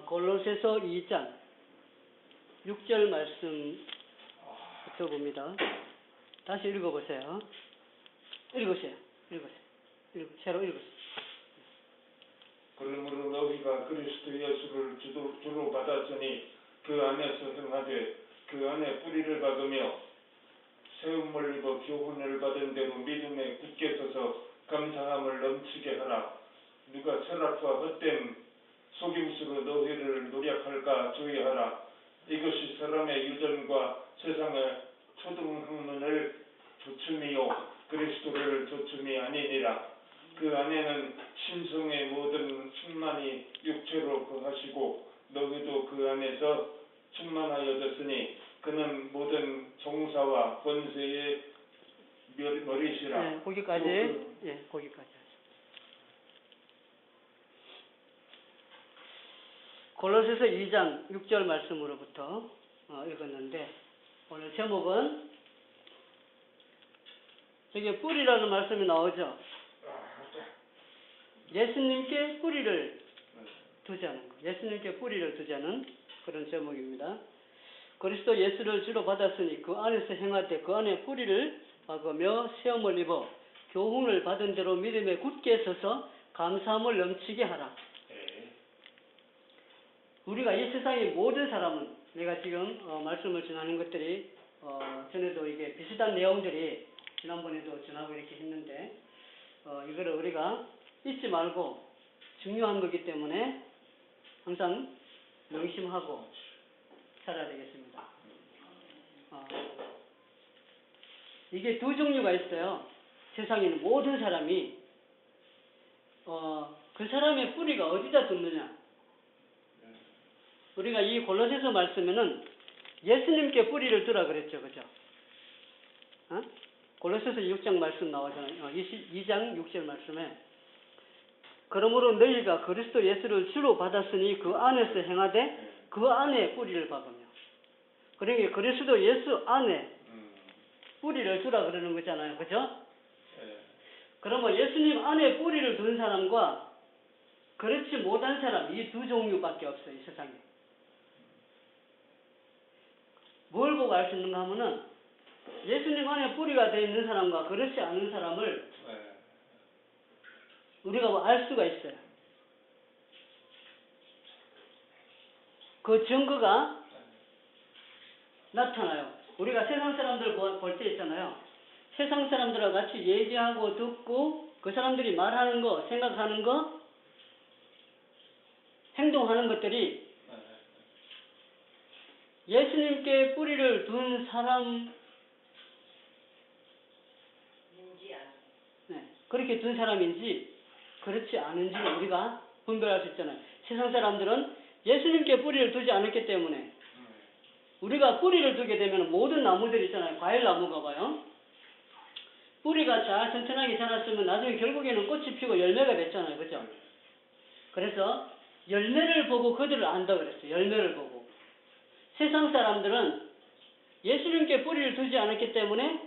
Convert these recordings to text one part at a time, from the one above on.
골로새서 2장 6절 말씀부터 봅니다. 다시 읽어보세요. 읽으세요. 새로 읽으세요. 그러므로 너희가 그리스도 예수를 주로 받았으니 그 안에서 행하되 그 안에 뿌리를 박으며 세움을 입어 교훈을 받은 대로 믿음에 굳게 서서 감사함을 넘치게 하라. 누가 철학과 헛된 속임수로 너희를 노력할까 주의하라. 이것이 사람의 유전과 세상의 초등학문을 조춤이요 그리스도를 조춤이 아니니라. 그 안에는 신성의 모든 충만이 육체로 거하시고 너희도 그 안에서 충만하여졌으니 그는 모든 종사와 권세의 머리시라. 네, 거기까지. 거기까지. 골로새서 2장 6절 말씀으로부터 읽었는데 오늘 제목은 여기 뿌리라는 말씀이 나오죠. 예수님께 뿌리를 두자는 것. 예수님께 뿌리를 두자는 그런 제목입니다. 그리스도 예수를 주로 받았으니 그 안에서 행하되 그 안에 뿌리를 박으며 세움을 입어 교훈을 받은 대로 믿음에 굳게 서서 감사함을 넘치게 하라. 우리가 이 세상의 모든 사람은 내가 지금 말씀을 전하는 것들이 전에도 이게 비슷한 내용들이 지난번에도 전하고 이렇게 했는데 이거를 우리가 잊지 말고 중요한 거기 때문에 항상 명심하고 살아야 되겠습니다. 이게 두 종류가 있어요. 세상에 있는 모든 사람이 그 사람의 뿌리가 어디다 뒀느냐. 우리가 이 골로새서 말씀에는 예수님께 뿌리를 두라 그랬죠. 그죠? 골로새서 6장 말씀 나오잖아요. 2장 6절 말씀에 그러므로 너희가 그리스도 예수를 주로 받았으니 그 안에서 행하되 그 안에 뿌리를 박으며. 그러니까 그리스도 예수 안에 뿌리를 두라 그러는 거잖아요. 그죠? 그러면 예수님 안에 뿌리를 둔 사람과 그렇지 못한 사람 이 두 종류밖에 없어요. 이 세상에. 뭘 보고 알 수 있는가 하면은 예수님 안에 뿌리가 되어 있는 사람과 그렇지 않은 사람을 우리가 알 수가 있어요. 그 증거가 나타나요. 우리가 세상 사람들 볼 때 있잖아요. 세상 사람들과 같이 얘기하고 듣고 그 사람들이 말하는 거, 생각하는 거, 행동하는 것들이 예수님께 뿌리를 둔 사람 그렇게 둔 사람인지 그렇지 않은지 우리가 분별할 수 있잖아요. 세상 사람들은 예수님께 뿌리를 두지 않았기 때문에 우리가 뿌리를 두게 되면 모든 나무들 있잖아요. 과일 나무가 봐요. 뿌리가 잘 튼튼하게 자랐으면 나중에 결국에는 꽃이 피고 열매가 맺잖아요. 그죠? 그래서 열매를 보고 그들을 안다 그랬어요. 열매를 보고. 세상 사람들은 예수님께 뿌리를 두지 않았기 때문에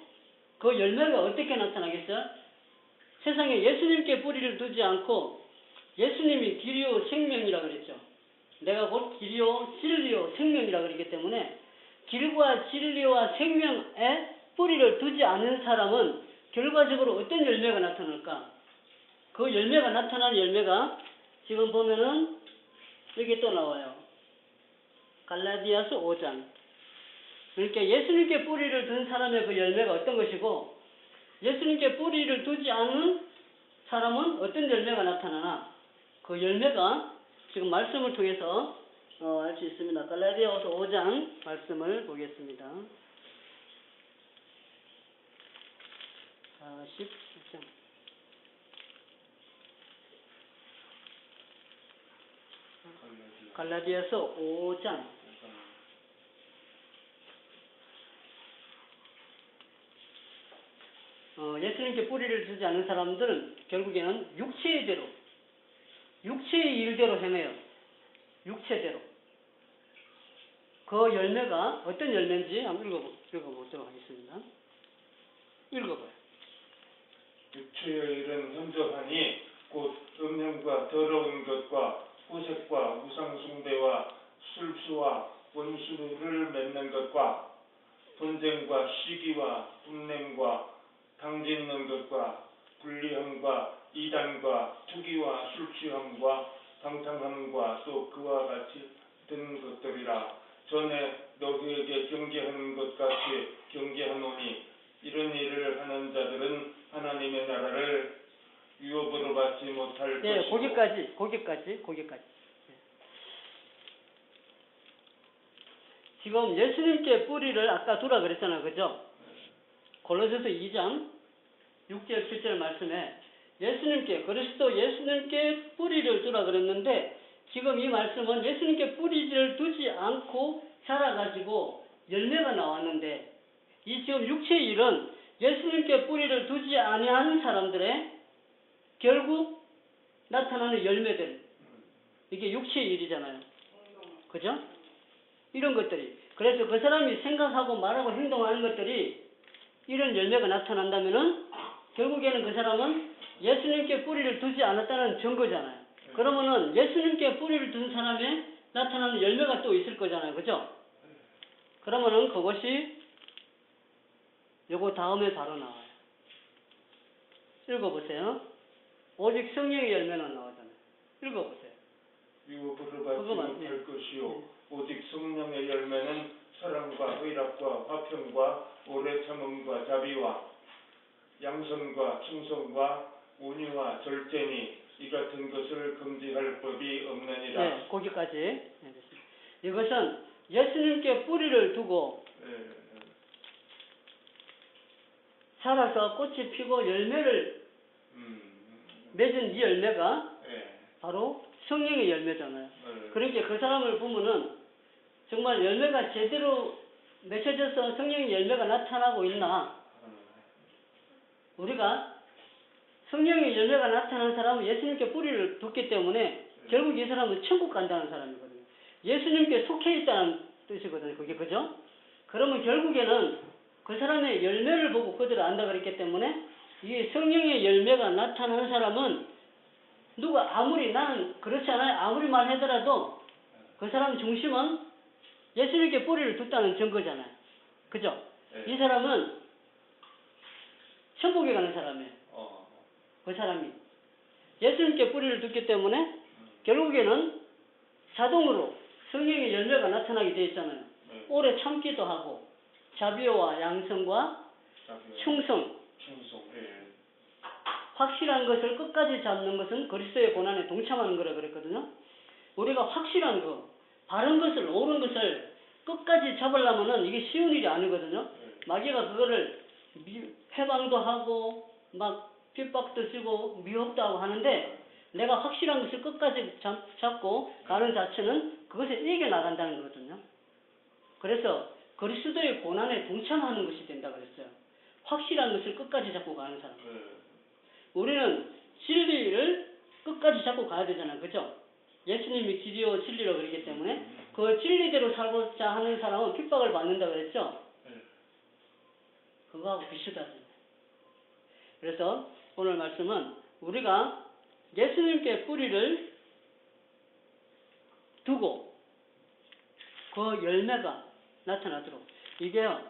그 열매가 어떻게 나타나겠어요? 세상에 예수님께 뿌리를 두지 않고 예수님이 길이요 생명이라 그랬죠. 내가 곧 길이요 진리요 생명이라 그러기 때문에 길과 진리와 생명에 뿌리를 두지 않은 사람은 결과적으로 어떤 열매가 나타날까? 그 열매가 나타난 열매가 지금 보면은 여기 또 나와요. 갈라디아서 5장. 그러니까 예수님께 뿌리를 둔 사람의 그 열매가 어떤 것이고 예수님께 뿌리를 두지 않은 사람은 어떤 열매가 나타나나 그 열매가 지금 말씀을 통해서 알 수 있습니다. 갈라디아서 5장 말씀을 보겠습니다. 47장. 갈라디아서 5장. 예수님께 뿌리를 두지 않는 사람들은 결국에는 육체의 대로, 육체의 일대로 행해요. 육체대로. 그 열매가 어떤 열매인지 한번 읽어보도록 하겠습니다. 읽어봐요. 육체의 일은 현저하니 곧 음행과 더러운 것과 후색과 우상숭 분쟁과 시기와 분냄과 당짓는 것과 불리함과 이단과 투기와 술 취함과 방탕함과 또 그와 같이 든 것들이라. 전에 너희에게 경계하는 것 같이 경계하노니 이런 일을 하는 자들은 하나님의 나라를 유업으로 받지 못할 예, 것이고. 거기까지. 지금 예수님께 뿌리를 아까 두라 그랬잖아요. 그죠? 골로새서 2장 6절 7절 말씀에 그리스도 예수님께 뿌리를 두라 그랬는데, 지금 이 말씀은 예수님께 뿌리를 두지 않고 자라가지고 열매가 나왔는데, 이 지금 육체의 일은 예수님께 뿌리를 두지 아니한 사람들의 결국 나타나는 열매들, 이게 육체의 일이잖아요. 그죠? 이런 것들이, 그래서 그 사람이 생각하고 말하고 행동하는 것들이 이런 열매가 나타난다면은 결국에는 그 사람은 예수님께 뿌리를 두지 않았다는 증거잖아요. 그러면은 예수님께 뿌리를 둔 사람의 나타나는 열매가 또 있을 거잖아요. 그죠? 그러면은 그것이 요거 다음에 바로 나와요. 읽어보세요. 오직 성령의 열매는 나오잖아요. 읽어보세요. 유업으로 받지 그거만, 못할 것이요 오직 성령의 열매는 사랑과 의락과 화평과 오래 참음과 자비와 양선과 충성과 온유와 절제니 이 같은 것을 금지할 법이 없느니라. 네, 거기까지. 이것은 예수님께 뿌리를 두고 자라서 꽃이 피고 열매를 맺은 이 열매가 바로 성령의 열매잖아요. 그러니까 그 사람을 보면은 정말 열매가 제대로 맺혀져서 성령의 열매가 나타나고 있나? 우리가 성령의 열매가 나타나는 사람은 예수님께 뿌리를 뒀기 때문에 결국 이 사람은 천국 간다는 사람이거든요. 예수님께 속해 있다는 뜻이거든요. 그게 그죠? 그러면 결국에는 그 사람의 열매를 보고 그들을 안다 그랬기 때문에 이 성령의 열매가 나타나는 사람은 누가 아무리, 나는 그렇지 않아요, 아무리 말하더라도 그 사람 중심은 예수님께 뿌리를 뒀다는 증거잖아요. 그죠? 이 사람은 천국에 가는 사람이에요. 그 사람이 예수님께 뿌리를 뒀기 때문에 결국에는 자동으로 성령의 열매가 나타나게 되어 있잖아요. 오래 참기도 하고 자비와 양성과 충성, 확실한 것을 끝까지 잡는 것은 그리스도의 고난에 동참하는 거라 그랬거든요. 우리가 확실한 거, 바른 것을, 옳은 것을 끝까지 잡으려면은 이게 쉬운 일이 아니거든요. 마귀가 그거를 해방도 하고 막 핍박도 주고 미혹도 하고 하는데, 내가 확실한 것을 끝까지 잡고 가는 자체는 그것에 이겨나간다는 거거든요. 그래서 그리스도의 고난에 동참하는 것이 된다 그랬어요. 확실한 것을 끝까지 잡고 가는 사람. 우리는 진리를 끝까지 잡고 가야 되잖아요. 그죠? 예수님이 길이요 진리로 그러기 때문에 그 진리대로 살고자 하는 사람은 핍박을 받는다 그랬죠? 그거하고 비슷하죠. 그래서 오늘 말씀은 우리가 예수님께 뿌리를 두고 그 열매가 나타나도록, 이게요,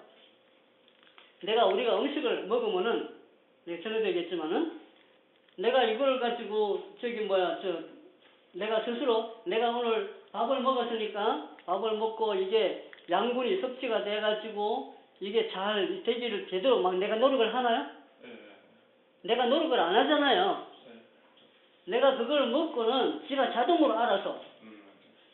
우리가 음식을 먹으면은, 전에도 얘기했지만은, 내가 이걸 가지고, 내가 스스로, 내가 오늘 밥을 먹었으니까, 밥을 먹고 이게 양분이 섭취가 돼가지고, 이게 잘 되기를 제대로 막 내가 노력을 하나요? 내가 노력을 안 하잖아요. 내가 그걸 먹고는 지가 자동으로 알아서,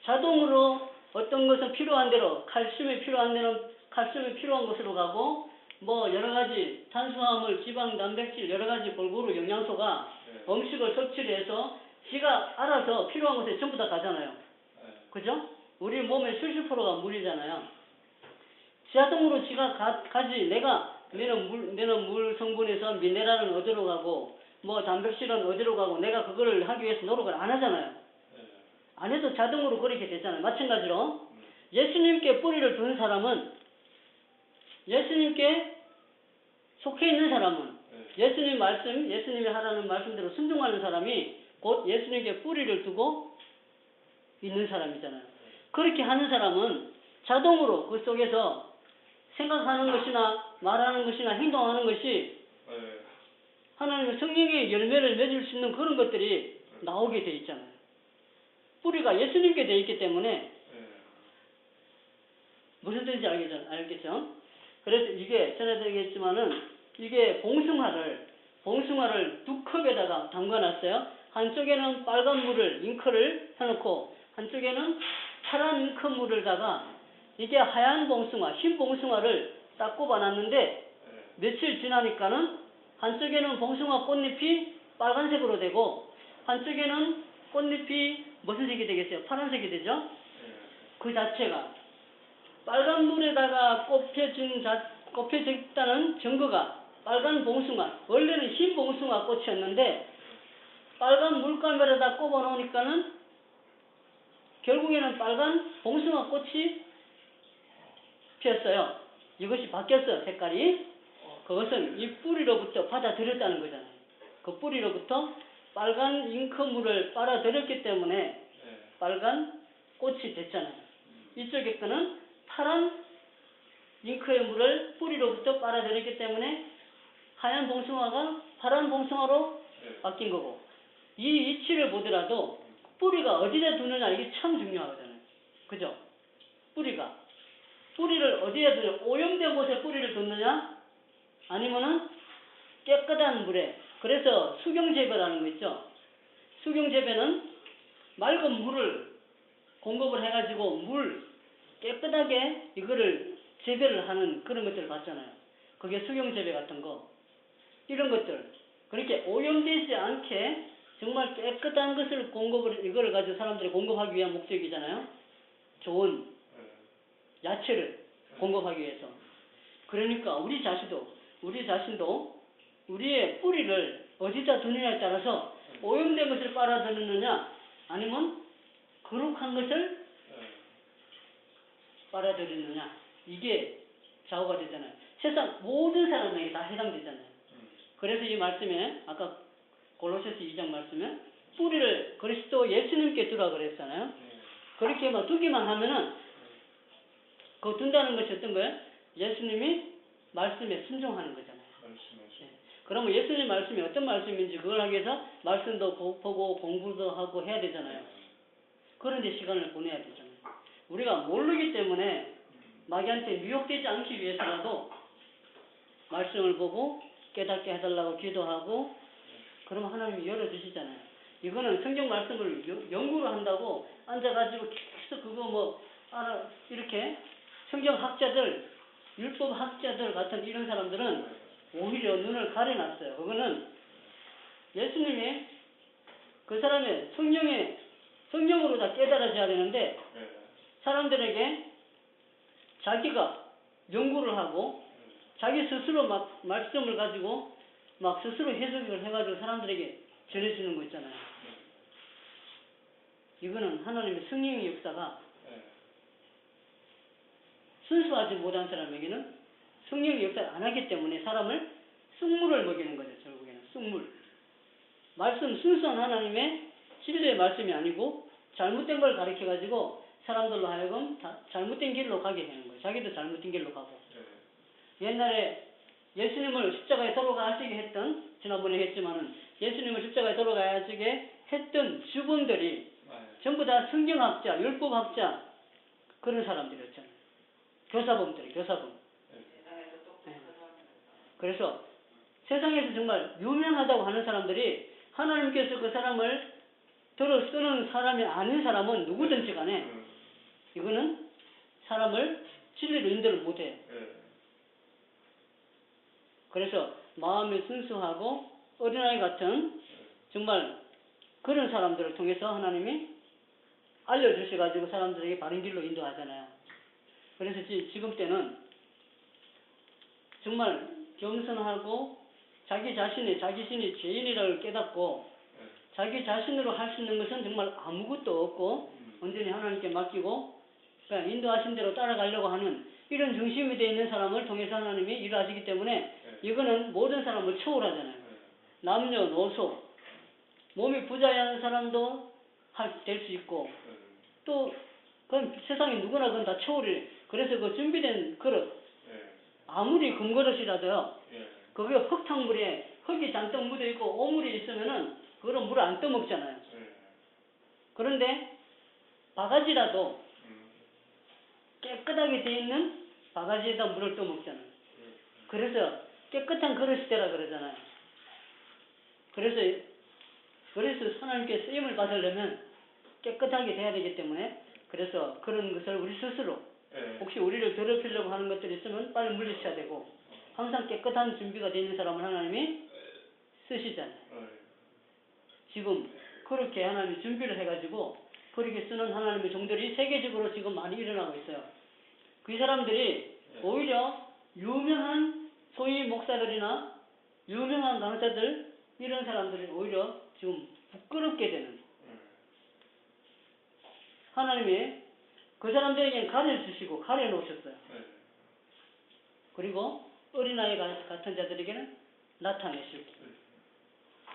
자동으로 어떤 것은 필요한 대로, 칼슘이 필요한 데는 칼슘이 필요한 곳으로 가고, 뭐 여러 가지 탄수화물, 지방, 단백질, 여러 가지 골고루 영양소가 음식을 섭취를 해서 지가 알아서 필요한 곳에 전부 다 가잖아요. 그죠? 우리 몸의 70%가 물이잖아요. 자동으로 지가 가지. 내는 물 성분에서 미네랄은 어디로 가고, 뭐 단백질은 어디로 가고, 내가 그거를 하기 위해서 노력을 안 하잖아요. 안 해도 자동으로 그렇게 되잖아요. 마찬가지로 예수님께 뿌리를 두는 사람은, 예수님께 속해 있는 사람은, 예수님 말씀, 예수님이 하라는 말씀대로 순종하는 사람이 곧 예수님께 뿌리를 두고 있는 사람이잖아요. 그렇게 하는 사람은 자동으로 그 속에서 생각하는 것이나 말하는 것이나 행동하는 것이 예. 하나님의 성령의 열매를 맺을 수 있는 그런 것들이 나오게 돼 있잖아요. 뿌리가 예수님께 돼 있기 때문에 예. 무슨 뜻인지 알겠죠? 그래서 이게 전에도 얘기했지만은 이게 봉숭아를 두 컵에다가 담가놨어요. 한쪽에는 빨간 물을 잉크를 해놓고 한쪽에는 파란 잉크 물을다가 이게 하얀 봉숭아, 흰 봉숭아를 딱 꼽아놨는데 예. 며칠 지나니까는 한쪽에는 봉숭아 꽃잎이 빨간색으로 되고 한쪽에는 꽃잎이 무슨 색이 되겠어요? 파란색이 되죠? 예. 그 자체가 빨간 물에다가 꼽혀져 있다는 증거가 빨간 봉숭아, 원래는 흰 봉숭아 꽃이었는데 빨간 물감에다 꼽아 놓으니까는 결국에는 빨간 봉숭아 꽃이 피었어요. 이것이 바뀌었어요, 색깔이. 그것은 이 뿌리로부터 받아들였다는 거잖아요. 그 뿌리로부터 빨간 잉크물을 빨아들였기 때문에 예. 빨간 꽃이 됐잖아요. 이쪽에 거는 파란 잉크의 물을 뿌리로부터 빨아들였기 때문에 하얀 봉숭아가 파란 봉숭아로 예. 바뀐 거고, 이 이치를 보더라도 뿌리가 어디다 두느냐 이게 참 중요하거든요. 그죠? 뿌리를 어디에 두냐, 오염된 곳에 뿌리를 뒀느냐 아니면은 깨끗한 물에. 그래서 수경재배라는 거 있죠. 수경재배는 맑은 물을 공급을 해가지고 깨끗하게 이거를 재배를 하는 그런 것들을 봤잖아요. 그게 수경재배 같은 거. 이런 것들. 그렇게 오염되지 않게 정말 깨끗한 것을 이거를 가지고 사람들이 공급하기 위한 목적이잖아요. 좋은 야채를 공급하기 위해서. 그러니까 우리 자신도 우리의 뿌리를 어디다 두느냐에 따라서 오염된 것을 빨아들이느냐 아니면 거룩한 것을 빨아들이느냐 이게 좌우가 되잖아요. 세상 모든 사람에게 다 해당되잖아요. 그래서 이 말씀에 아까 골로새서 2장 말씀에 뿌리를 그리스도 예수님께 두라 그랬잖아요. 그렇게만 두기만 하면은 그 둔다는 것이 어떤 거예요? 예수님이 말씀에 순종하는 거잖아요. 그러면 예수님 말씀이 어떤 말씀인지 그걸 하기 위해서 말씀도 보고 공부도 하고 해야 되잖아요. 그런데 시간을 보내야 되잖아요. 우리가 모르기 때문에 마귀한테 미혹되지 않기 위해서라도 말씀을 보고 깨닫게 해달라고 기도하고 그러면 하나님이 열어주시잖아요. 이거는 성경 말씀을 연구를 한다고 앉아가지고 계속 그거 이렇게 성경학자들, 율법학자들 같은 이런 사람들은 오히려 눈을 가려놨어요. 그거는 예수님이 그 사람의 성령으로 다 깨달아져야 되는데 사람들에게 자기가 연구를 하고 자기 스스로 막 말씀을 가지고 막 스스로 해석을 해가지고 사람들에게 전해주는 거 있잖아요. 이거는 하나님의 성령의 역사가 순수하지 못한 사람에게는 성령의 역사를 안 하기 때문에 사람을 쑥물을 먹이는 거죠. 결국에는 쑥물. 순수한 하나님의 진리의 말씀이 아니고 잘못된 걸 가르쳐가지고 사람들로 하여금 잘못된 길로 가게 되는 거예요. 자기도 잘못된 길로 가고. 옛날에 예수님을 십자가에 돌아가시게 했던, 지난번에 했지만은 예수님을 십자가에 돌아가시게 했던 주분들이 전부 다 성경학자, 율법학자 그런 사람들이었잖아요. 교사범. 네. 그래서 세상에서 정말 유명하다고 하는 사람들이 하나님께서 그 사람을 들어 쓰는 사람이 아닌 사람은 누구든지 간에 이거는 사람을 진리로 인도를 못해요. 그래서 마음이 순수하고 어린아이 같은 정말 그런 사람들을 통해서 하나님이 알려주셔가지고 사람들에게 바른 길로 인도하잖아요. 그래서 지금 때는 정말 겸손하고 자기 자신이 죄인이라고 깨닫고 자기 자신으로 할 수 있는 것은 정말 아무것도 없고 온전히 하나님께 맡기고 그러니까 인도하신 대로 따라가려고 하는 이런 중심이 되어 있는 사람을 통해서 하나님이 일하시기 때문에 이거는 모든 사람을 초월하잖아요. 남녀노소 몸이 부자한 사람도 될 수 있고 또 그건 세상에 누구나 그건 다 초월이에요. 그래서 그 준비된 그릇 아무리 금그릇이라도요. 예. 거기에 흙탕물에 흙이 잔뜩 묻어 있고 오물이 있으면은 그거는 물을 안 떠먹잖아요. 예. 그런데 바가지라도 음. 깨끗하게 돼 있는 바가지에다 물을 떠먹잖아요. 예. 그래서 깨끗한 그릇이 되라 그러잖아요. 그래서 하나님께 쓰임을 받으려면 깨끗하게 돼야 되기 때문에 그래서 그런 것을 우리 스스로 예. 혹시 우리를 더럽히려고 하는 것들이 있으면 빨리 물리쳐야 되고 항상 깨끗한 준비가 되어 있는 사람을 하나님이 쓰시잖아요. 예. 지금 그렇게 하나님이 준비를 해가지고 그렇게 쓰는 하나님의 종들이 세계적으로 지금 많이 일어나고 있어요. 그 사람들이 오히려 유명한 소위 목사들이나 유명한 강사들 이런 사람들이 오히려 지금 부끄럽게 되는 하나님이 그 사람들에게는 가르쳐 주시고 가르쳐 놓으셨어요. 예. 그리고 어린아이 같은 자들에게는 나타내시고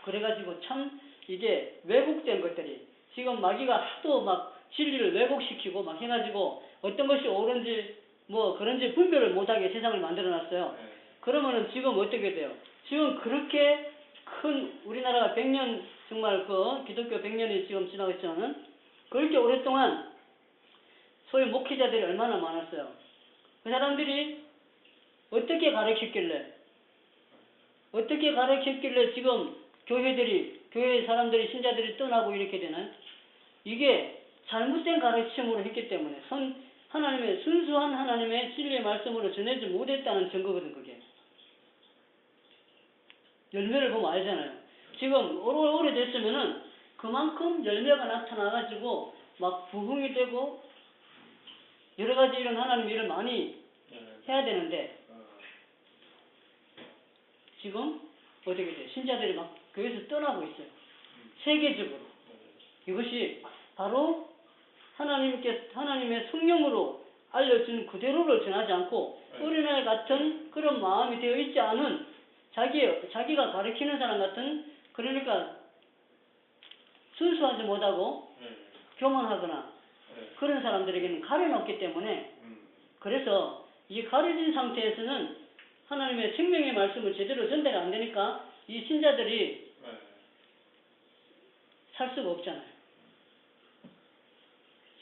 그래가지고 참 이게 왜곡된 것들이 지금 마귀가 하도 막 진리를 왜곡시키고 막 해가지고 어떤 것이 옳은지 뭐 그런지 분별을 못하게 세상을 만들어놨어요. 예. 그러면은 지금 어떻게 돼요? 지금 그렇게 큰 우리나라가 100년 정말 그 기독교 100년이 지금 지나고 있지만은 그렇게 오랫동안 소위 목회자들이 얼마나 많았어요. 그 사람들이 어떻게 가르쳤길래 지금 교회 사람들이 신자들이 떠나고 이렇게 되나요? 이게 잘못된 가르침으로 했기 때문에 하나님의 순수한 하나님의 진리의 말씀으로 전하지 못했다는 증거거든 그게. 열매를 보면 알잖아요. 지금 오래됐으면은 그만큼 열매가 나타나가지고 막 부흥이 되고 여러 가지 이런 하나님 일을 많이 해야 되는데 지금 어떻게 돼요? 신자들이 막 교회에서 떠나고 있어요. 세계적으로. 이것이 바로 하나님의 성령으로 알려준 그대로를 전하지 않고 어린아이 같은 그런 마음이 되어 있지 않은 자기가 가르치는 사람 같은 그러니까 순수하지 못하고 교만하거나 그런 사람들에게는 가려놓기 때문에 그래서 이 가려진 상태에서는 하나님의 생명의 말씀을 제대로 전달 안 되니까 이 신자들이 살 수가 없잖아요.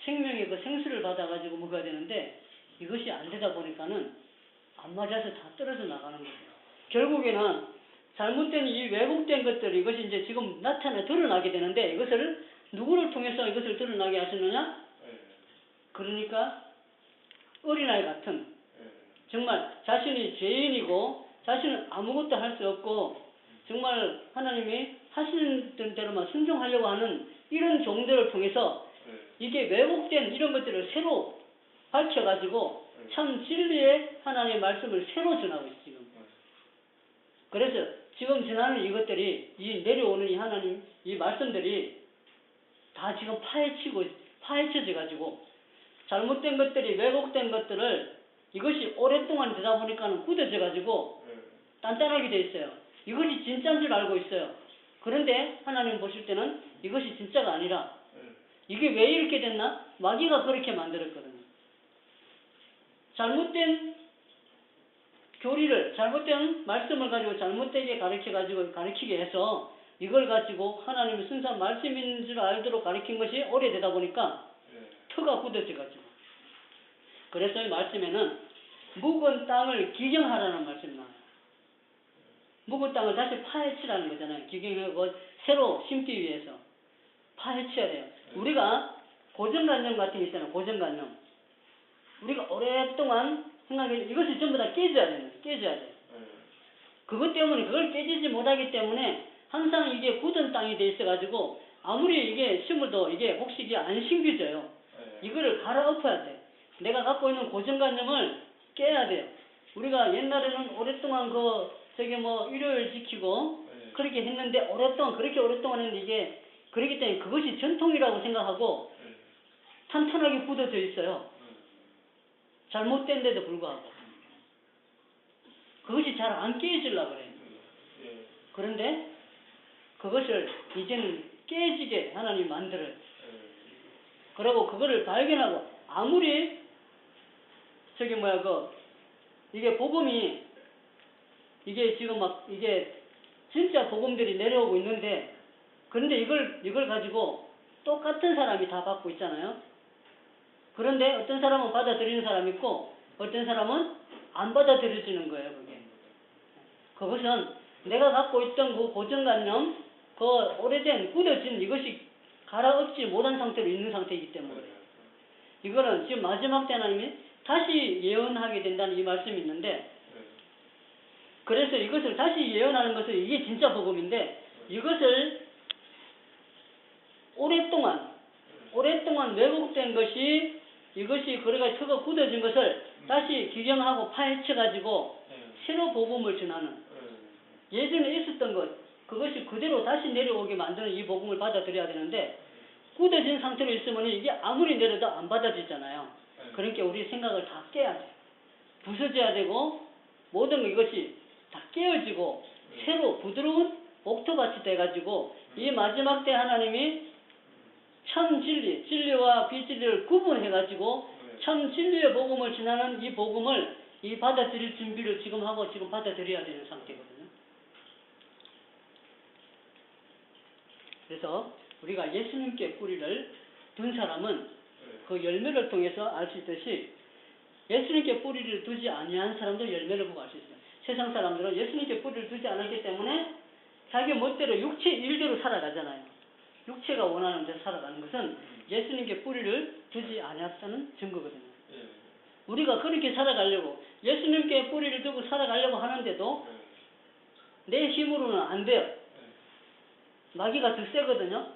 생명의 그 생수를 받아가지고 먹어야 되는데 이것이 안 되다 보니까는 안 맞아서 다 떨어져 나가는 거예요. 결국에는 잘못된 이 왜곡된 것들이 이것이 이제 지금 드러나게 되는데 이것을 누구를 통해서 이것을 드러나게 하시느냐? 그러니까 어린아이 같은 정말 자신이 죄인이고 자신은 아무것도 할 수 없고 정말 하나님이 하시는 대로만 순종하려고 하는 이런 종들을 통해서 이게 왜곡된 이런 것들을 새로 밝혀가지고 참 진리의 하나님의 말씀을 새로 전하고 있어요. 지금. 그래서 지금 전하는 이것들이 이 내려오는 이 하나님 이 말씀들이 다 지금 파헤쳐져 가지고 잘못된 것들이 왜곡된 것들을 이것이 오랫동안 되다 보니까는 굳어져 가지고 단단하게 돼 있어요. 이것이 진짜인 줄 알고 있어요. 그런데 하나님 보실 때는 이것이 진짜가 아니라 이게 왜 이렇게 됐나? 마귀가 그렇게 만들었거든요. 잘못된 교리를 잘못된 말씀을 가지고 잘못되게 가르치게 해서 이걸 가지고 하나님의 순수한 말씀인 줄 알도록 가르친 것이 오래되다 보니까 터가 굳어져 가지고 그래서 이 말씀에는 묵은 땅을 기경하라는 말씀이 나와요. 묵은 땅을 다시 파헤치라는 거잖아요. 기경하고 새로 심기 위해서 파헤쳐야 돼요. 우리가 고정관념 같은 게 있잖아요. 고정관념. 우리가 오랫동안 생각해 이것이 전부 다 깨져야 돼요. 그것 때문에 그걸 깨지지 못하기 때문에 항상 이게 굳은 땅이 돼 있어가지고 아무리 이게 심어도 이게 혹시 이게 안 심겨져요. 이거를 갈아엎어야 돼. 내가 갖고 있는 고정관념을 깨야 돼요. 우리가 옛날에는 오랫동안 일요일 지키고 그렇게 했는데 그렇게 오랫동안 했는데 이게 그렇기 때문에 그것이 전통이라고 생각하고 탄탄하게 굳어져 있어요. 잘못된데도 불구하고 그것이 잘 안 깨지려고 그래요. 그런데 그것을 이제는 깨지게 하나님 만들어요. 그리고 그거를 발견하고 아무리 이게 복음이 이게 지금 막 이게 진짜 복음들이 내려오고 있는데 그런데 이걸 가지고 똑같은 사람이 다 받고 있잖아요. 그런데 어떤 사람은 받아들이는 사람이 있고 어떤 사람은 안 받아들여지는 거예요. 그게. 그것은 내가 갖고 있던 그 고정관념, 그 오래된 굳어진 이것이 갈아엎지 못한 상태로 있는 상태이기 때문에 그래요. 이거는 지금 마지막 때 하나님이 다시 예언하게 된다는 이 말씀이 있는데 그래서 이것을 다시 예언하는 것은 이게 진짜 복음인데 이것을 오랫동안 왜곡된 것이 이것이 그래가 혀가 굳어진 것을 다시 기경하고 파헤쳐가지고 새로 복음을 전하는 예전에 있었던 것 그것이 그대로 다시 내려오게 만드는 이 복음을 받아들여야 되는데 굳어진 상태로 있으면 이게 아무리 내려도 안 받아지잖아요. 그러니까 우리 생각을 다 깨야 돼요. 부서져야 되고 모든 이것이 다 깨어지고 새로 부드러운 옥토같이 돼가지고 이 마지막 때 하나님이 참 진리, 진리와 비진리를 구분해가지고 참 진리의 복음을 전하는 이 복음을 이 받아들일 준비를 지금 하고 지금 받아들여야 되는 상태거든요. 그래서 우리가 예수님께 뿌리를 둔 사람은 그 열매를 통해서 알 수 있듯이 예수님께 뿌리를 두지 아니한 사람도 열매를 보고 알 수 있어요. 세상 사람들은 예수님께 뿌리를 두지 않았기 때문에 자기 멋대로 육체 일대로 살아가잖아요. 육체가 원하는 대로 살아가는 것은 예수님께 뿌리를 두지 않았다는 증거거든요. 우리가 그렇게 살아가려고 예수님께 뿌리를 두고 살아가려고 하는데도 내 힘으로는 안 돼요. 마귀가 더 세거든요.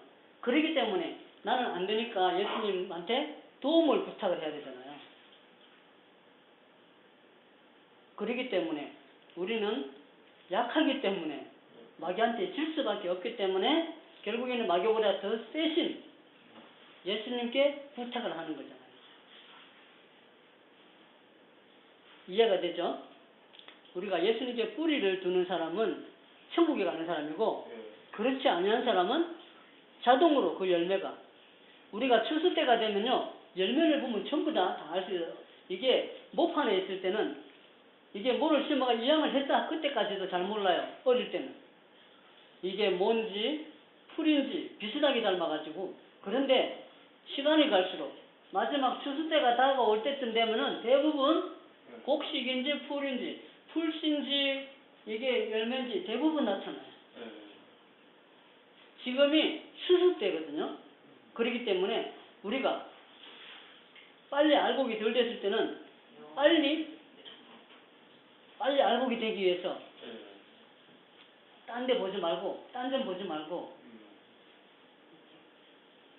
그렇기 때문에 나는 안 되니까 예수님한테 도움을 부탁을 해야 되잖아요. 그렇기 때문에 우리는 약하기 때문에 마귀한테 질 수밖에 없기 때문에 결국에는 마귀보다 더 세신 예수님께 부탁을 하는 거잖아요. 이해가 되죠? 우리가 예수님께 뿌리를 두는 사람은 천국에 가는 사람이고 그렇지 아니한 사람은 자동으로 그 열매가 우리가 추수 때가 되면요 열매를 보면 전부 다 알 수 있어요. 이게 모판에 있을 때는 이게 뭐를 심어가 이양을 했다 그때까지도 잘 몰라요. 어릴 때는 이게 뭔지 풀인지 비슷하게 닮아가지고 그런데 시간이 갈수록 마지막 추수 때가 다가올 때쯤 되면은 대부분 곡식인지 풀인지 풀씨인지 이게 열매인지 대부분 나타나요. 지금이 추수 때거든요. 그렇기 때문에 우리가 빨리 알곡이 덜 됐을 때는 빨리 알곡이 되기 위해서 딴 데 보지 말고 딴 점 보지 말고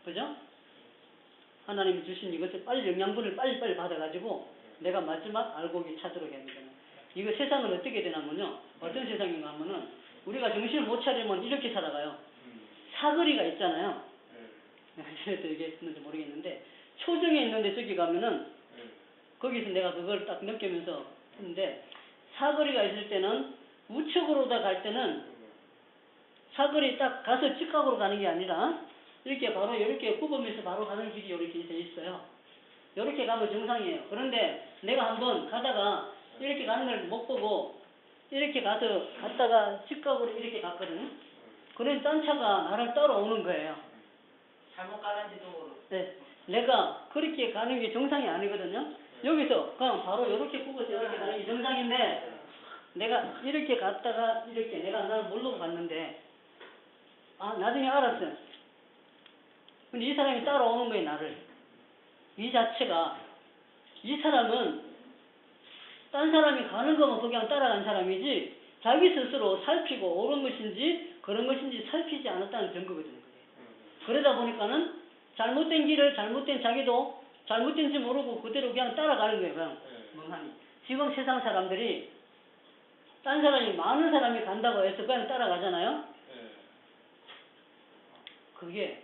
그죠? 하나님이 주신 이것을 빨리 영양분을 빨리빨리 받아가지고 내가 마지막 알곡이 차도록 해야 되잖아요. 이거 세상은 어떻게 되냐면요. 어떤 세상인가 하면은 우리가 정신을 못 차리면 이렇게 살아가요. 사거리가 있잖아요. 그래도 얘기했는지 모르겠는데 초정에 있는데 저기 가면은 거기서 내가 그걸 딱 느끼면서 했는데 사거리가 있을 때는 우측으로 갈 때는 사거리 딱 가서 직각으로 가는 게 아니라 이렇게 바로 이렇게 굽으면서 바로 가는 길이 이렇게 돼 있어요. 이렇게 가면 정상이에요. 그런데 내가 한번 가다가 이렇게 가는 걸 못 보고 이렇게 갔다가 직각으로 이렇게 갔거든요. 그런 딴 차가 나를 따라오는 거예요. 잘못 가는지도 모르고. 네, 내가 그렇게 가는 게 정상이 아니거든요. 여기서 그냥 바로 이렇게 굽어서 이렇게 가는 게 정상인데 내가 이렇게 갔다가 이렇게 내가 나를 모르고 갔는데 나중에 알았어요. 근데 이 사람이 따라오는 거예요, 나를. 이 자체가 이 사람은 딴 사람이 가는 것만 그냥 따라간 사람이지 자기 스스로 살피고 옳은 것인지 그런 것인지 살피지 않았다는 증거거든요. 그러다 보니까는 잘못된 길을 잘못된 자기도 잘못된지 모르고 그대로 그냥 따라가는 거예요. 그냥 멍하니. 지금 세상 사람들이 딴 사람이 많은 사람이 간다고 해서 그냥 따라가잖아요. 그게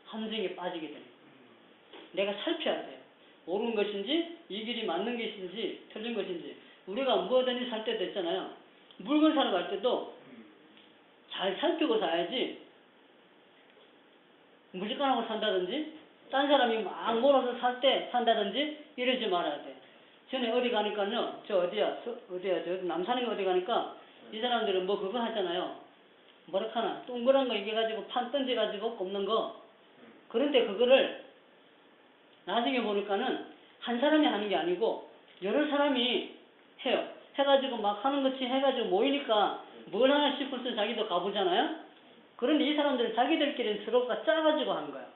함정에 빠지게 됩니다. 내가 살펴야 돼요. 옳은 것인지 이 길이 맞는 것인지 틀린 것인지. 우리가 뭐든지 살 때도 있잖아요. 물건 사러 갈 때도 잘 살피고 사야지 무지간하고 산다든지 딴 사람이 막 몰아서 살 때 산다든지 이러지 말아야 돼. 전에 어디 가니까요. 저 어디야? 저 남산인가 어디 가니까 이 사람들은 뭐 그거 하잖아요. 뭐라카나 동그란 거 이게 가지고 판 던져가지고 꼽는 거. 그런데 그거를 나중에 보니까는 한 사람이 하는 게 아니고 여러 사람이 해요. 해가지고 막 하는 것이 해가지고 모이니까 뭘 하나 싶어서 자기도 가보잖아요. 그런데 이 사람들은 자기들끼리 서로가 짜가지고 하는 거야.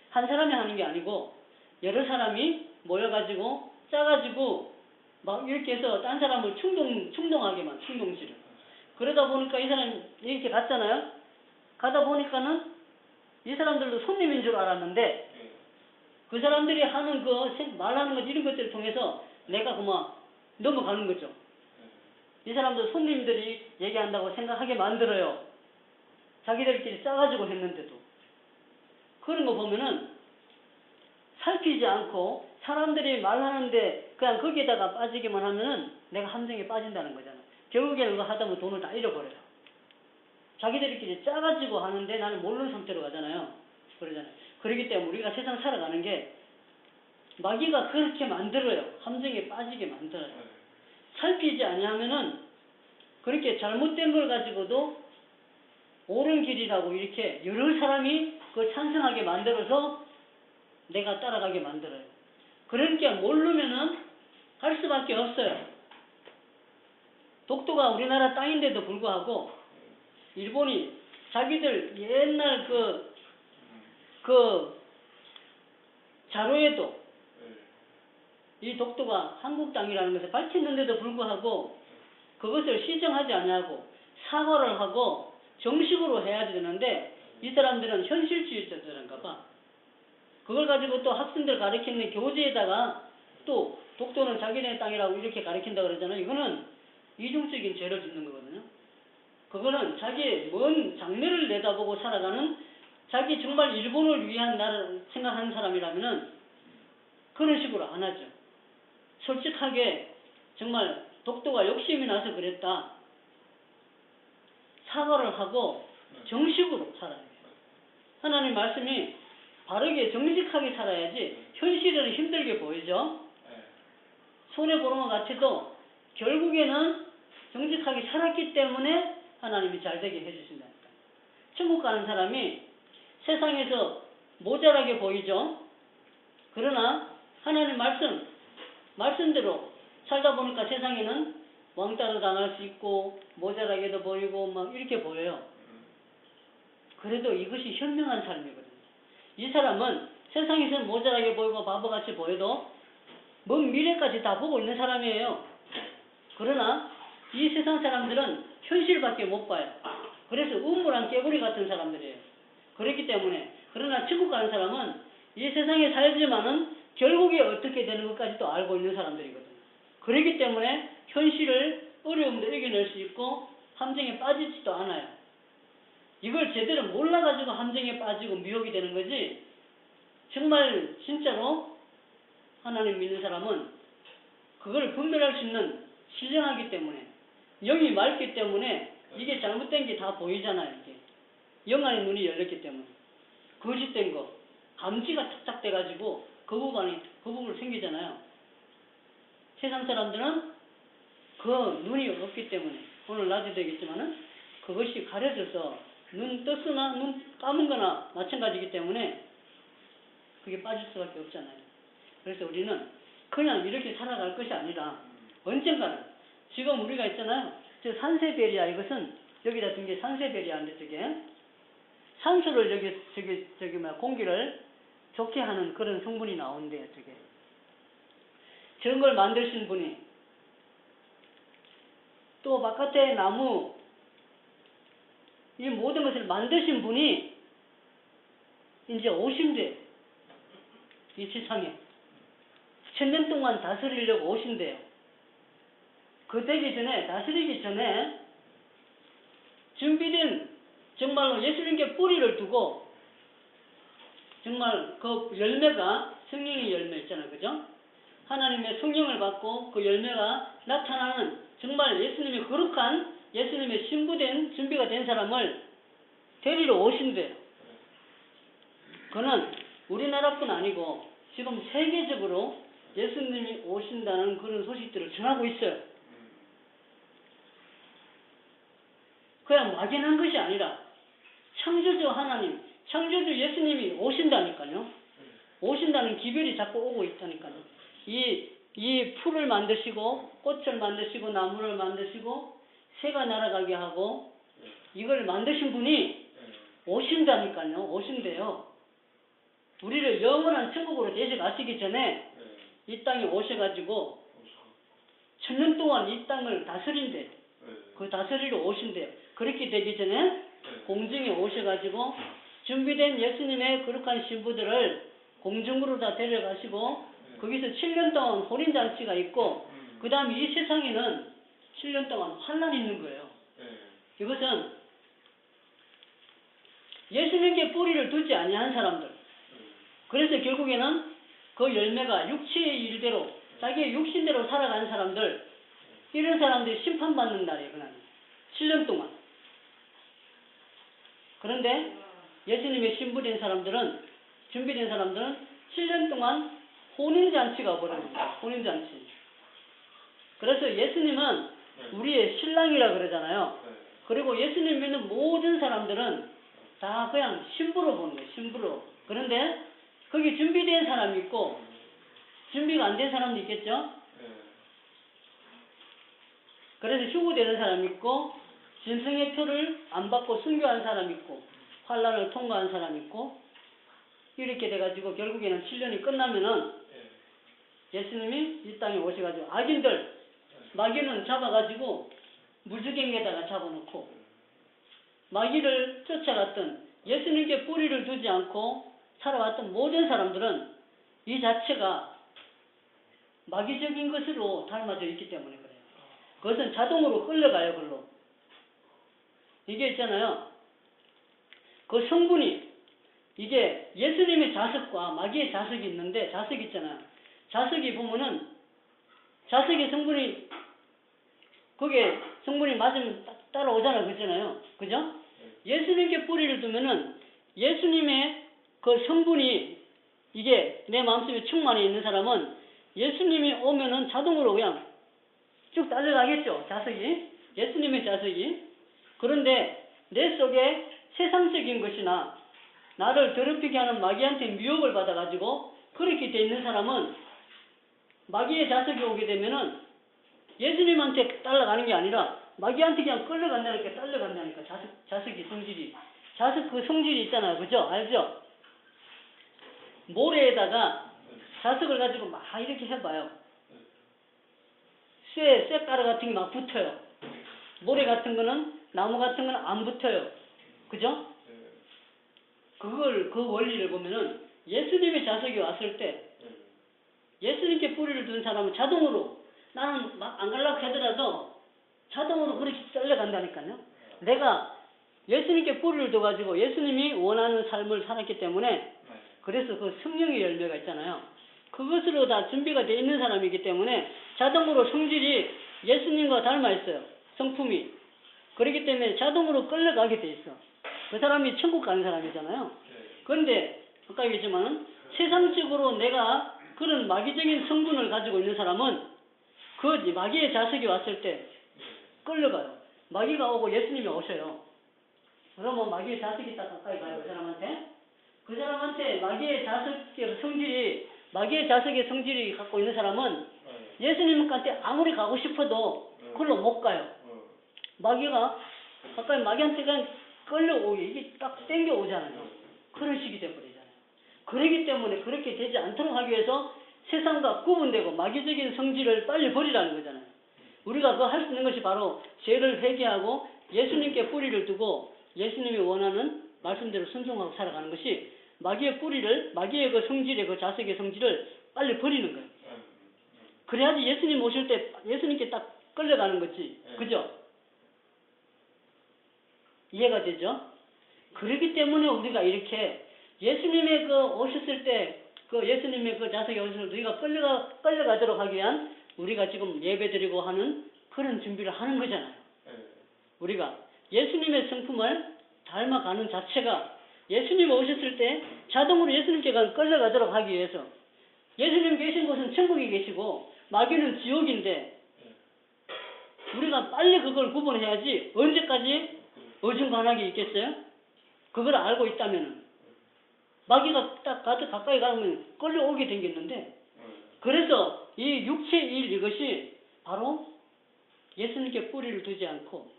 한 사람이 하는 게 아니고 여러 사람이 모여가지고 짜가지고 막 이렇게 해서 딴 사람을 충동하게만 충동시려. 그러다 보니까 이 사람이 이렇게 갔잖아요. 가다 보니까는 이 사람들도 손님인 줄 알았는데 그 사람들이 하는 말하는 것 이런 것들을 통해서 내가 그만 넘어가는 거죠. 이 사람도 손님들이 얘기한다고 생각하게 만들어요. 자기들끼리 짜가지고 했는데도. 그런 거 보면은 살피지 않고 사람들이 말하는데 그냥 거기에다가 빠지기만 하면은 내가 함정에 빠진다는 거잖아. 결국에는 그거 하다 보면 돈을 다 잃어버려요. 자기들끼리 짜가지고 하는데 나는 모르는 상태로 가잖아요. 그러잖아요. 그렇기 때문에 우리가 세상 살아가는 게 마귀가 그렇게 만들어요. 함정에 빠지게 만들어요. 살피지 아니하면은 그렇게 잘못된 걸 가지고도 옳은 길이라고 이렇게 여러 사람이 그걸 찬성하게 만들어서 내가 따라가게 만들어요. 그러니까 모르면은 할 수밖에 없어요. 독도가 우리나라 땅인데도 불구하고 일본이 자기들 옛날 그 자료에도 이 독도가 한국 땅이라는 것을 밝혔는데도 불구하고 그것을 시정하지 않냐고 사과를 하고 정식으로 해야 되는데 이 사람들은 현실주의자들인가 봐. 그걸 가지고 또 학생들 가르치는 교재에다가 또 독도는 자기네 땅이라고 이렇게 가르친다 그러잖아요. 이거는 이중적인 죄를 짓는 거거든요. 그거는 자기의 먼 장래를 내다보고 살아가는 자기 정말 일본을 위한 나라를 생각하는 사람이라면은 그런 식으로 안 하죠. 솔직하게 정말 독도가 욕심이 나서 그랬다. 사과를 하고 정식으로 살아야 돼요. 하나님 말씀이 바르게 정직하게 살아야지 현실은 힘들게 보이죠. 손해보는 것 같아도 결국에는 정직하게 살았기 때문에 하나님이 잘되게 해주신다니까. 천국 가는 사람이 세상에서 모자라게 보이죠. 그러나 하나님 말씀대로 살다 보니까 세상에는 왕따도 당할 수 있고 모자라게도 보이고 막 이렇게 보여요. 그래도 이것이 현명한 삶이거든요. 이 사람은 세상에서는 모자라게 보이고 바보같이 보여도 먼 미래까지 다 보고 있는 사람이에요. 그러나 이 세상 사람들은 현실밖에 못 봐요. 그래서 우물안 깨구리 같은 사람들이에요. 그렇기 때문에 그러나 천국 가는 사람은 이 세상에 살지만은 결국에 어떻게 되는 것까지도 알고 있는 사람들이거든요. 그렇기 때문에 현실을 어려움도 이겨낼 수 있고 함정에 빠지지도 않아요. 이걸 제대로 몰라가지고 함정에 빠지고 미혹이 되는 거지 정말 진짜로 하나님 믿는 사람은 그걸 분별할 수 있는 신령하기 때문에 영이 맑기 때문에 이게 잘못된 게 다 보이잖아요. 이게 영안의 눈이 열렸기 때문에 거짓된 거 감지가 착착 돼가지고 거부감이 생기잖아요. 세상 사람들은 그 눈이 없기 때문에 오늘 낮에 되겠지만은 그것이 가려져서 눈 떴으나 눈 감은 거나 마찬가지이기 때문에 그게 빠질 수밖에 없잖아요. 그래서 우리는 그냥 이렇게 살아갈 것이 아니라 언젠가는 지금 우리가 있잖아요. 저 산세베리아 이것은 여기다 둔 게 산세베리아인데 저게 산소를 공기를 좋게 하는 그런 성분이 나오는데요. 저게 저런 걸 만드신 분이 또 바깥에 나무 이 모든 것을 만드신 분이 이제 오신대요. 이 세상에 1000년 동안 다스리려고 오신대요. 그 되기 전에 다스리기 전에 준비된 정말로 예수님께 뿌리를 두고 정말 그 열매가 성령의 열매 있잖아요. 그죠? 하나님의 성령을 받고 그 열매가 나타나는 정말 예수님의 거룩한 예수님의 신부된 준비가 된 사람을 데리러 오신대요. 그는 우리나라뿐 아니고 지금 세계적으로 예수님이 오신다는 그런 소식들을 전하고 있어요. 그냥 막연한 것이 아니라 창조주 하나님, 창조주 예수님이 오신다니까요. 오신다는 기별이 자꾸 오고 있다니까요. 이 풀을 만드시고 꽃을 만드시고 나무를 만드시고 새가 날아가게 하고 이걸 만드신 분이 오신다니까요. 오신대요. 우리를 영원한 천국으로 데려가시기 전에 이 땅에 오셔가지고 천년 동안 이 땅을 다스린대. 그 다스리러 오신대요. 그렇게 되기 전에 공중에 오셔가지고 준비된 예수님의 거룩한 신부들을 공중으로 다 데려가시고 거기서 7년 동안 혼인잔치가 있고 그 다음에 이 세상에는 7년 동안 환난이 있는 거예요. 이것은 예수님께 뿌리를 두지 아니한 사람들. 그래서 결국에는 그 열매가 육체의 일대로 자기의 육신대로 살아가는 사람들, 이런 사람들이 심판받는 날이에요. 그날 7년 동안. 그런데 예수님의 신부된 사람들은, 준비된 사람들은 7년 동안 혼인잔치가 벌어집니다. 혼인잔치. 그래서 예수님은 우리의 신랑이라 그러잖아요. 그리고 예수님 믿는 모든 사람들은 다 그냥 신부로 보는 거예요. 신부로. 그런데 거기 준비된 사람이 있고 준비가 안 된 사람도 있겠죠. 그래서 휴고되는 사람이 있고 진성의 표를 안 받고 순교한 사람이 있고 환난을 통과한 사람이 있고 이렇게 돼가지고 결국에는 7년이 끝나면은 예수님이 이 땅에 오셔가지고 악인들 마귀는 잡아가지고 무지개에다가 잡아놓고 마귀를 쫓아갔던 예수님께 뿌리를 두지 않고 살아왔던 모든 사람들은 이 자체가 마귀적인 것으로 닮아져 있기 때문에 그래요. 그것은 자동으로 끌려가요. 그걸로. 이게 있잖아요. 그 성분이 이게 예수님의 자석과 마귀의 자석이 있는데 자석이 있잖아요. 자석이 보면은 자석의 성분이 그게 성분이 맞으면 따라오잖아요. 그렇잖아요. 그죠? 예수님께 뿌리를 두면은 예수님의 그 성분이 이게 내 마음속에 충만해 있는 사람은 예수님이 오면은 자동으로 그냥 쭉 달려가겠죠. 자석이. 예수님의 자석이. 그런데 내 속에 세상적인 것이나 나를 더럽히게 하는 마귀한테 미혹을 받아가지고 그렇게 돼 있는 사람은 마귀의 자석이 오게 되면은 예수님한테 따라가는 게 아니라 마귀한테 그냥 끌려간다니까 딸려간다니까 자석이 성질이. 자석 그 성질이 있잖아요. 그죠? 알죠? 모래에다가 자석을 가지고 막 이렇게 해봐요. 쇠가루 같은 게 막 붙어요. 모래 같은 거는, 나무 같은 거는 안 붙어요. 그죠? 그 원리를 보면은 예수님의 자석이 왔을 때 예수님께 뿌리를 둔 사람은 자동으로 나는 막 안 가려고 하더라도 자동으로 그렇게 떨려간다니까요. 내가 예수님께 뿌리를 둬가지고 예수님이 원하는 삶을 살았기 때문에 그래서 그 성령의 열매가 있잖아요. 그것으로 다 준비가 되어 있는 사람이기 때문에 자동으로 성질이 예수님과 닮아 있어요. 성품이. 그렇기 때문에 자동으로 끌려가게 돼 있어. 그 사람이 천국 가는 사람이잖아요. 그런데 아까 얘기했지만 세상적으로 내가 그런 마귀적인 성분을 가지고 있는 사람은 그 마귀의 자석이 왔을 때 끌려가요. 마귀가 오고 예수님이 오셔요. 그러면 마귀의 자석이 딱 가까이 가요. 그 사람한테 마귀의 자석의 성질이 갖고 있는 사람은 예수님한테 아무리 가고 싶어도 그걸로 못 가요. 마귀가 가까이 마귀한테 그냥 끌려오게 이게 딱 땡겨오잖아요. 그런 식이 돼버리잖아요. 그렇기 때문에 그렇게 되지 않도록 하기 위해서 세상과 구분되고 마귀적인 성질을 빨리 버리라는 거잖아요. 우리가 그거 할 수 있는 것이 바로 죄를 회개하고 예수님께 뿌리를 두고 예수님이 원하는 말씀대로 순종하고 살아가는 것이 마귀의 그 성질의 그 자석의 성질을 빨리 버리는 거예요. 그래야지 예수님 오실 때 예수님께 딱 끌려가는 거지. 그죠? 이해가 되죠? 그렇기 때문에 우리가 이렇게 예수님의 그 오셨을 때 그 예수님의 그 자석에 오셨을 때 우리가 끌려가도록 하기 위한 우리가 지금 예배드리고 하는 그런 준비를 하는 거잖아요. 우리가 예수님의 성품을 닮아가는 자체가 예수님 오셨을 때 자동으로 예수님께 끌려가도록 하기 위해서 예수님 계신 곳은 천국에 계시고 마귀는 지옥인데 우리가 빨리 그걸 구분해야지 언제까지 어중간하게 있겠어요? 그걸 알고 있다면 마귀가 딱 가까이 가면 끌려오게 생겼는데 그래서 이 육체의 일 이것이 바로 예수님께 뿌리를 두지 않고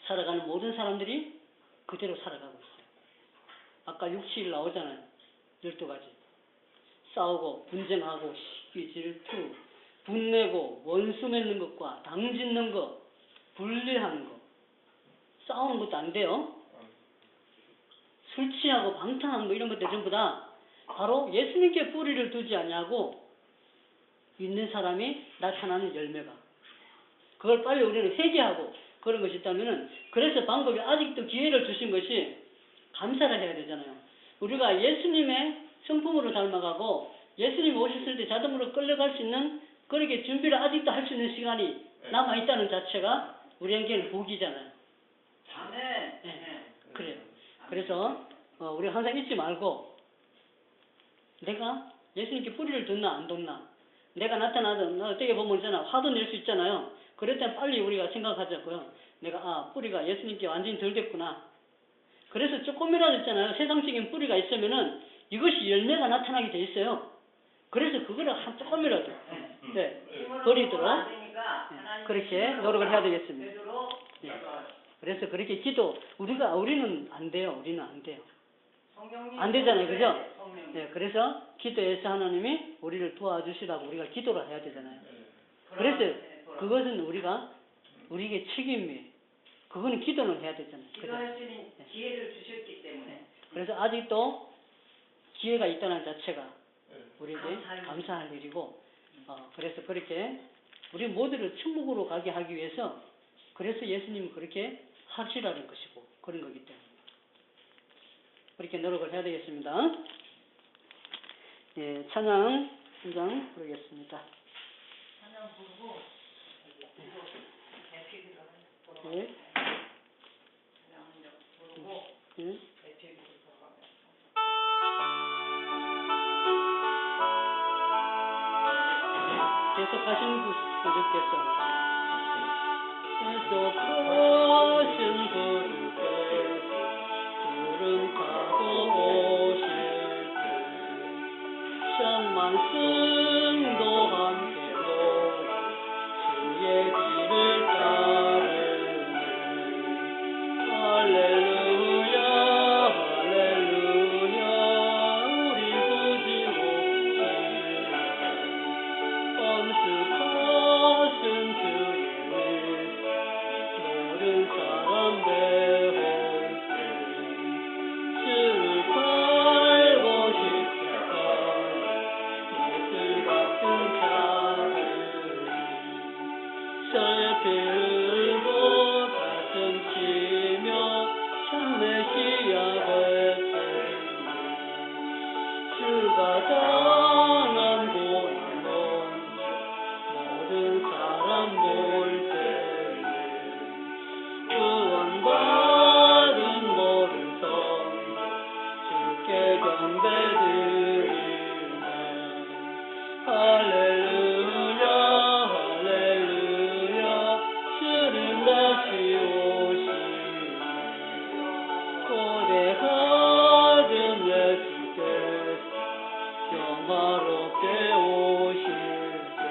살아가는 모든 사람들이 그대로 살아가고 있어요. 아까 육체일 나오잖아요. 12가지. 싸우고 분쟁하고 시기 질투 분내고 원수 맺는 것과 당짓는 것 분리하는 것 싸우는 것도 안 돼요. 술 취하고 방탕한 거 이런 것들 전부 다 바로 예수님께 뿌리를 두지 않냐고 있는 사람이 나타나는 열매가 그걸 빨리 우리는 회개하고 그런 것이 있다면은 그래서 방법이 아직도 기회를 주신 것이 감사를 해야 되잖아요. 우리가 예수님의 성품으로 닮아가고 예수님 오셨을 때 자동으로 끌려갈 수 있는 그렇게 준비를 아직도 할 수 있는 시간이 남아있다는 자체가 우리에게는 복이잖아요. 아멘. 네. 그래요. 그래서 우리 항상 잊지 말고 내가 예수님께 뿌리를 뒀나 안 뒀나 내가 나타나든 어떻게 보면 있잖아 화도 낼 수 있잖아요. 그럴 땐 빨리 우리가 생각하자고요. 내가 뿌리가 예수님께 완전히 덜 됐구나. 그래서 조금이라도 있잖아요. 세상적인 뿌리가 있으면은 이것이 열매가 나타나게 돼 있어요. 그래서 그거를 한 조금이라도 네, 버리도록 그렇게 노력을 해야 되겠습니다. 네. 그래서 그렇게 우리는 안 돼요. 우리는 안 돼요. 안 되잖아요. 그죠? 네, 그래서 기도해서 하나님이 우리를 도와주시라고 우리가 기도를 해야 되잖아요. 그래서 그것은 우리에게 책임이에요. 그거는 기도는 해야 되잖아요. 기도할 수 있는 기회를 주셨기 때문에. 그래서 아직도 기회가 있다는 자체가 우리에게 감사할 일이고 그래서 그렇게 우리 모두를 천국으로 가게 하기 위해서 그래서 예수님은 그렇게 하시라는 것이고 그런 거기 때문에 그렇게 노력을 해야 되겠습니다. 예, 찬양 한 장 부르겠습니다. 찬양 부르고 대피 들어가요. 예. 찬양 부르고 예. 대피 들어가요. 계속하신 주께서 계속하신 주께서 구름 타고 오실 때 천만승도 함께로 주의 길을 따르네 할렐루야 할렐루야 우리 구주 오시네 엄숙하신 주의 모든 사람 배울 때 주를 팔고 싶다 예수 같은 자들 살피고 가슴 치며 참 메시아 뵙세 주가 당한 고난은 모든 사람 볼 때에 구원받은 모든 성 주께 경배드리네 할렐루야 할렐루야 주는 다시 오시네 고대하던 예수께서 영화롭게 오실 때